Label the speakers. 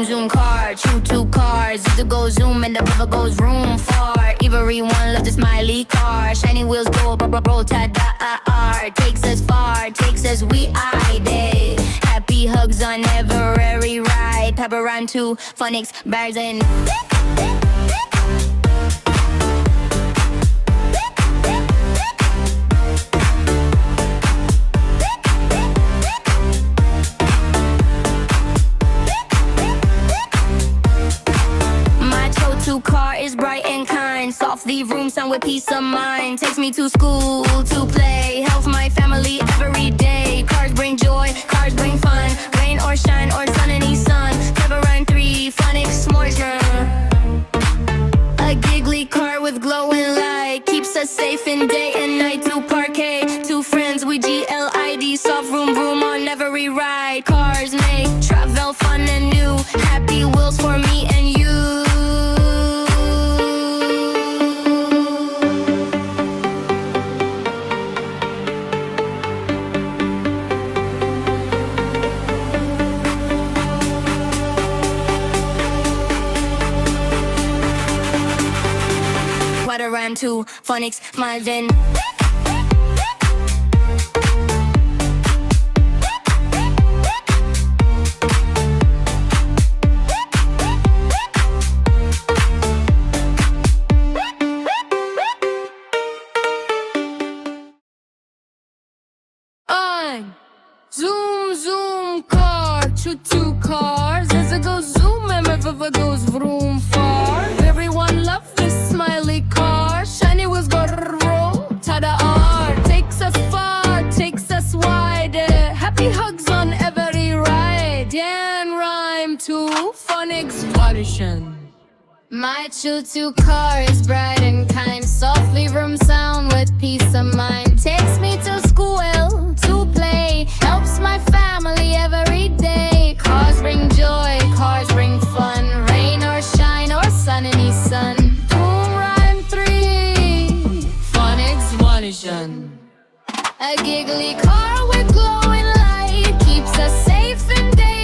Speaker 1: Zoom zoom car, choo choo cars. Zip go zoom and the bubble goes room far. Everyone loves the smiley car. Shiny wheels go roll ta da r. Takes us far, takes us we I happy hugs on every ride. Pepper rhyme to phonics, bears and car is bright and kind. Softly room sound with peace of mind. Takes me to school to play. Helps my family every day. Cars bring joy, cars bring fun. Rain or shine or sun any sun. Clever rhyme 3, phonics s'mores. A giggly car with glowing light. Keeps us safe in day and night. To parquet, two friends we GLID. Soft room room on every ride. Cars make travel fun and new. Happy wheels for me and you. What a rhyme to phonics, Malvin. Zoom zoom car, choo choo cars. As it goes zoom and ever goes vroom far. Everyone loves this smiley car. Shiny wheels go roll, ta-da R. Takes us far, takes us wide. Happy hugs on every ride. And rhyme to phonics variation. My choo-choo car is bright and kind. Softly room sound with peace of mind. Takes me to school to play. Helps my family every day. Cars bring joy, cars bring fun. Rain or shine or sun any sun. Boom rhyme 3, phonics variation. A giggly car with glowing light. Keeps us safe in day